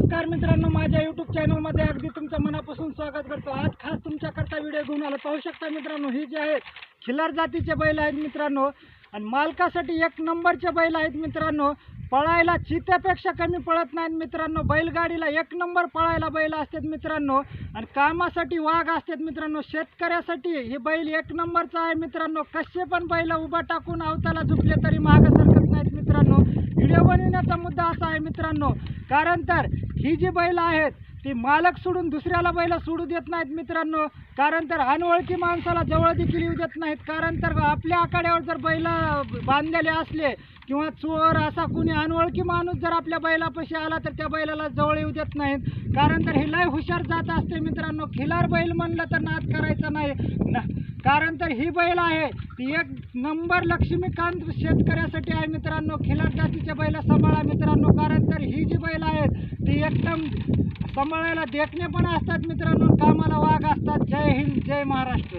नमस्कार मित्रांनो, माझ्या यूट्यूब चॅनलमध्ये अगदी तुमचं मनापासून स्वागत करतो। आज खास तुमच्याकरता व्हिडिओ घेऊन आलो। पाहू शकता मित्रांनो, ही जे आहेत खिल्लार जातीचे बैल आहेत मित्रांनो, आणि मालकासाठी एक नंबरचे बैल आहेत मित्रांनो। पळायला चित्यापेक्षा कमी पळत नाहीत मित्रांनो। बैलगाडीला एक नंबर पळायला बैल असतात मित्रांनो, आणि कामासाठी वाघ असतात मित्रांनो। शेतकऱ्यासाठी हे बैल एक नंबरचा आहे मित्रांनो। कसे पण बैल उभा टाकून अवताला झुकले तरी मागे सरकत नाहीत मित्रांनो। व्हिडिओ बनवण्याचा मुद्दा असा आहे मित्रांनो, कारण तर ही जी बैल आहेत ती मालक सोडून दुसऱ्याला बैल सोडू देत नाहीत मित्रांनो। कारण तर अनोळखी माणसाला जवळ देखील येऊ देत नाहीत। कारण तर आपल्या आखाड्यावर जर बैल बांधलेले असले किंवा चोर असा कुणी अनोळखी माणूस जर आपल्या बैलापाशी आला तर त्या बैलाला जवळ येऊ देत नाहीत। कारण तर हे लय हुशार जात असते मित्रांनो। खिलार बैल म्हणलं तर नाद करायचा नाही कारण तर ही बैल आहे ती एक नंबर लक्ष्मीकांत शेतकऱ्यासाठी आहे मित्रांनो। खिलार जातीचे बैल सांभाळा मित्रांनो, कारण तर ही जी बैल आहेत ती एकदम सांभाळायला देखणे पण असतात मित्रांनो, कामाला वाघ असतात। जय हिंद, जय महाराष्ट्र।